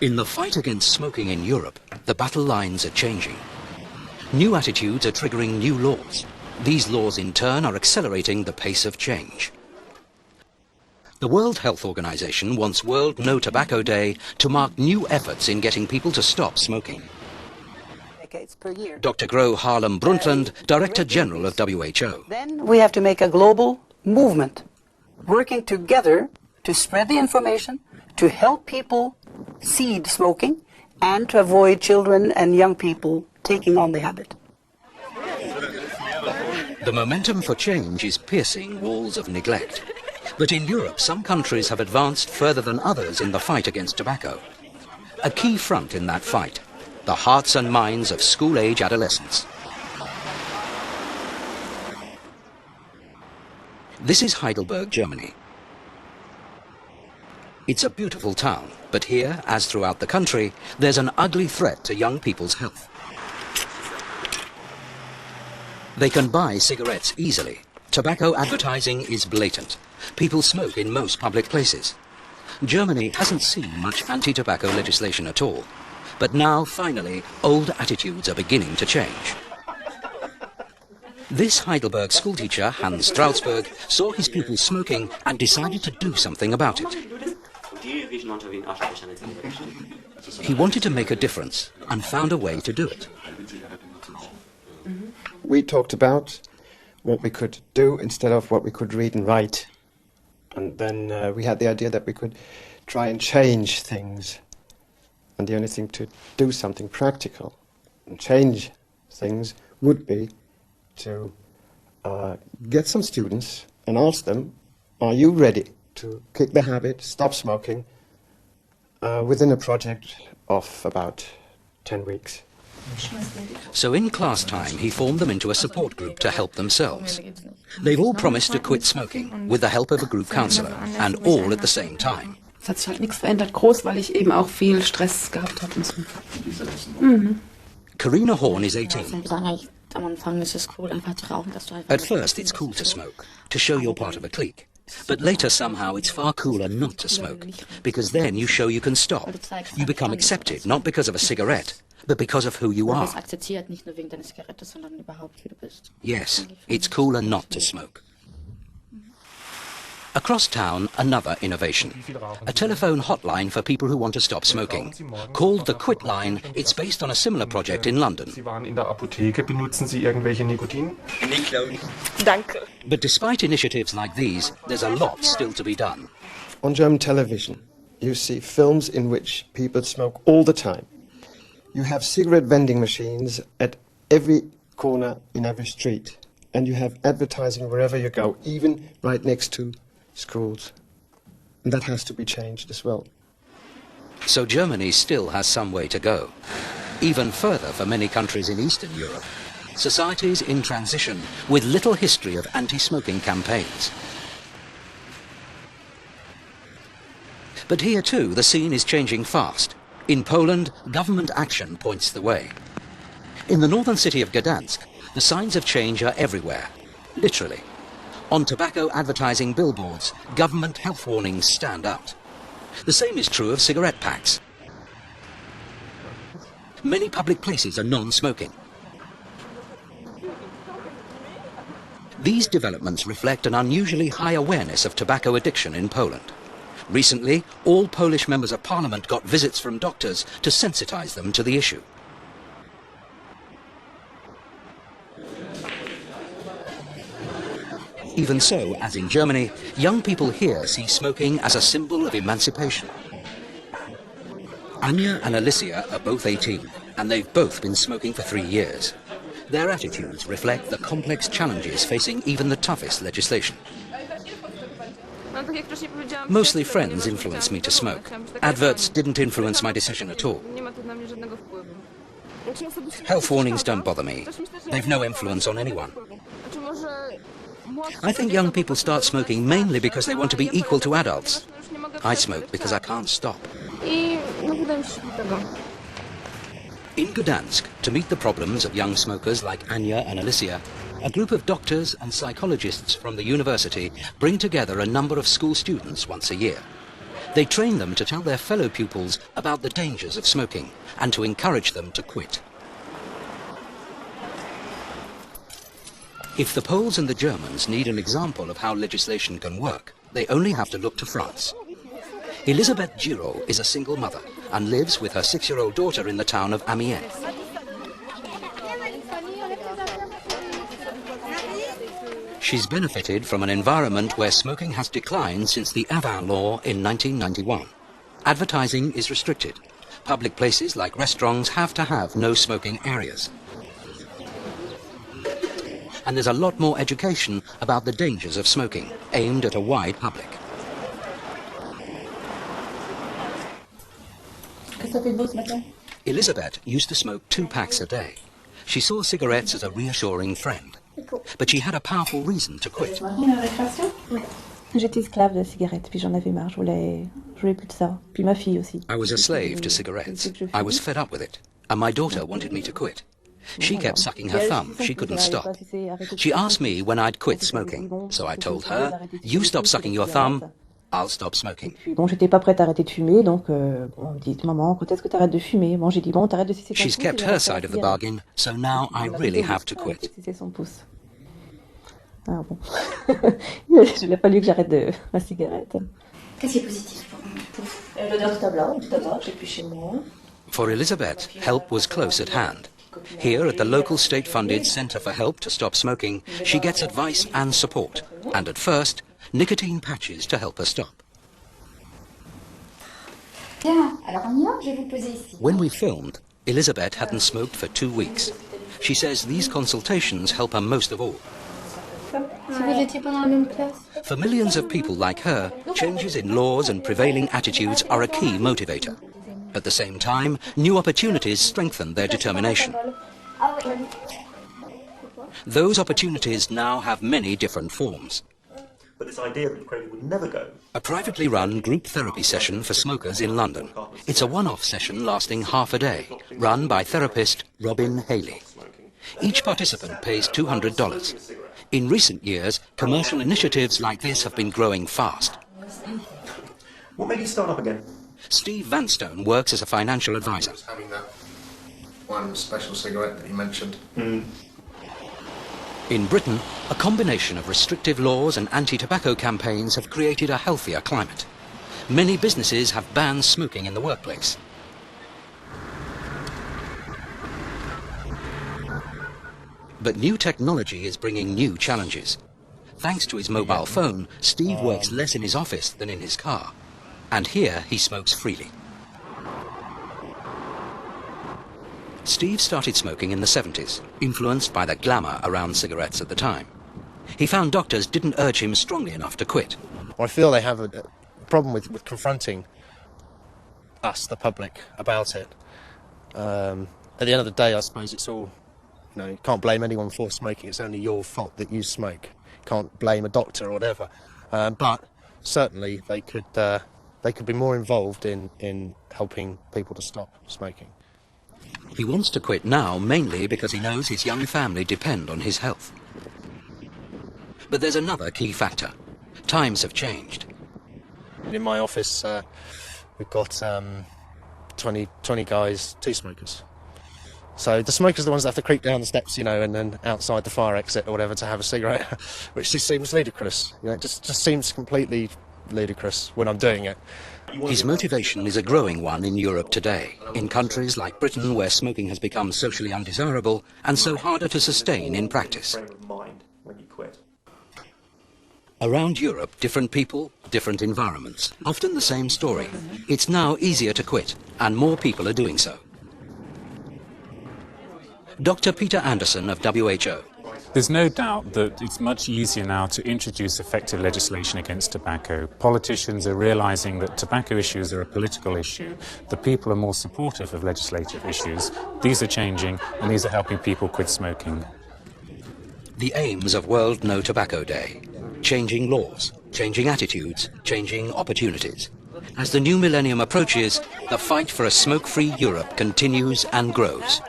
In the fight against smoking in Europe, the battle lines are changing. New attitudes are triggering new laws. These laws in turn are accelerating the pace of change. The World Health Organization wants World No Tobacco Day to mark new efforts in getting people to stop smoking. Dr. Gro Harlem Brundtland, Director General of WHO. Then we have to make a global movement, working together to spread the information, to help people cede smoking, and to avoid children and young people taking on the habit. The momentum for change is piercing walls of neglect. But in Europe, some countries have advanced further than others in the fight against tobacco. A key front in that fight, the hearts and minds of school-age adolescents. This is Heidelberg, Germany. It's a beautiful town, but here, as throughout the country, there's an ugly threat to young people's health. They can buy cigarettes easily. Tobacco advertising is blatant. People smoke in most public places. Germany hasn't seen much anti-tobacco legislation at all. But now, finally, old attitudes are beginning to change. This Heidelberg schoolteacher, Hans Straussberg, saw his pupils smoking and decided to do something about it. He wanted to make a difference and found a way to do it. We talked about what we could do instead of what we could read and write. And then we had the idea that we could try and change things. And the only thing to do something practical and change things would be to get some students and ask them, are you ready to kick the habit, stop smoking, within a project of about 10 weeks. So in class time, he formed them into a support group to help themselves. They've all promised to quit smoking with the help of a group counsellor, and all at the same time. Es hat sich halt nichts verändert, groß, weil ich eben auch viel Stress gehabt habe und so. Karina Horn is 18. At first, it's cool to smoke, to show you're part of a clique. But later, somehow, it's far cooler not to smoke, because then you show you can stop. You become accepted, not because of a cigarette, but because of who you are. Yes, it's cooler not to smoke. Across town, another innovation. A telephone hotline for people who want to stop smoking. Called the Quit Line, it's based on a similar project in London. But despite initiatives like these, there's a lot still to be done. On German television, you see films in which people smoke all the time. You have cigarette vending machines at every corner in every street. And you have advertising wherever you go, even right next to schools. And that has to be changed as well. So Germany still has some way to go. Even further for many countries in Eastern Europe. Societies in transition with little history of anti-smoking campaigns. But here too, the scene is changing fast. In Poland, government action points the way. In the northern city of Gdansk, the signs of change are everywhere, literally. On tobacco advertising billboards, government health warnings stand out. The same is true of cigarette packs. Many public places are non-smoking. These developments reflect an unusually high awareness of tobacco addiction in Poland. Recently, all Polish members of parliament got visits from doctors to sensitize them to the issue. Even so, as in Germany, young people here see smoking as a symbol of emancipation. Anya and Alicia are both 18, and they've both been smoking for 3 years. Their attitudes reflect the complex challenges facing even the toughest legislation. Mostly friends influenced me to smoke. Adverts didn't influence my decision at all. Health warnings don't bother me. They've no influence on anyone. I think young people start smoking mainly because they want to be equal to adults. I smoke because I can't stop. In Gdansk, to meet the problems of young smokers like Anya and Alicia, a group of doctors and psychologists from the university bring together a number of school students once a year. They train them to tell their fellow pupils about the dangers of smoking and to encourage them to quit. If the Poles and the Germans need an example of how legislation can work, they only have to look to France. Elisabeth Giraud is a single mother and lives with her 6-year-old daughter in the town of Amiens. She's benefited from an environment where smoking has declined since the Avin law in 1991. Advertising is restricted. Public places like restaurants have to have no smoking areas. And there's a lot more education about the dangers of smoking, aimed at a wide public. Elisabeth used to smoke 2 packs a day. She saw cigarettes as a reassuring friend. But she had a powerful reason to quit. J'étais esclave de cigarettes, puis j'en avais marre, je voulais plus de ça. Puis ma fille aussi. I was a slave to cigarettes. I was fed up with it, and my daughter wanted me to quit. She kept sucking her thumb. She couldn't stop. She asked me when I'd quit smoking, so I told her, "You stop sucking your thumb, I'll stop smoking." Bon, j'étais pas prête à arrêter de fumer, donc on me dit, maman, quand est-ce que t'arrêtes de fumer? Bon, j'ai dit, bon, t'arrêtes de sucer ton pouce. She's kept her side of the bargain, so now I really have to quit. Ah bon. Il a fallu que j'arrête ma cigarette. Qu'est-ce qui est positif pour vous? L'odeur du tabac, j'ai plus chez moi. For Elisabeth, help was close at hand. Here at the local state-funded Centre for Help to Stop Smoking, she gets advice and support, and at first, nicotine patches to help her stop. Bien, alors on y va, je vais vous poser ici. When we filmed, Elisabeth hadn't smoked for 2 weeks. She says these consultations help her most of all. Si vous étiez pas dans la même classe. For millions of people like her, changes in laws and prevailing attitudes are a key motivator. At the same time, new opportunities strengthen their determination. Those opportunities now have many different forms. But this idea that credit would never go. A privately run group therapy session for smokers in London. It's a one-off session lasting half a day, run by therapist Robin Haley. Each participant pays $200. In recent years, commercial initiatives like this have been growing fast. What made you start up again? Steve Vanstone works as a financial advisor. Having that one special cigarette that you mentioned. In Britain, a combination of restrictive laws and anti-tobacco campaigns have created a healthier climate. Many businesses have banned smoking in the workplace. But new technology is bringing new challenges. Thanks to his mobile phone, Steve works less in his office than in his car. And here he smokes freely. Steve started smoking in the 70s, influenced by the glamour around cigarettes at the time. He found doctors didn't urge him strongly enough to quit. I feel they have a problem with confronting us, the public, about it. At the end of the day, I suppose it's all, you can't blame anyone for smoking. It's only your fault that you smoke. Can't blame a doctor or whatever. But certainly they could be more involved in helping people to stop smoking. He wants to quit now mainly because he knows his young family depend on his health. But there's another key factor. Times have changed. In my office, we've got 20 guys, 2 smokers. So the smokers are the ones that have to creep down the steps, and then outside the fire exit or whatever to have a cigarette, which just seems ludicrous. It just seems completely ludicrous when I'm doing it. His motivation is a growing one in Europe today, in countries like Britain where smoking has become socially undesirable and so harder to sustain in practice. Frame of mind when you quit. Around Europe, different people, different environments, often the same story. It's now easier to quit, and more people are doing so. Dr. Peter Anderson of WHO. There's no doubt that it's much easier now to introduce effective legislation against tobacco. Politicians are realising that tobacco issues are a political issue. The people are more supportive of legislative issues. These are changing, and these are helping people quit smoking. The aims of World No Tobacco Day. Changing laws, changing attitudes, changing opportunities. As the new millennium approaches, the fight for a smoke-free Europe continues and grows.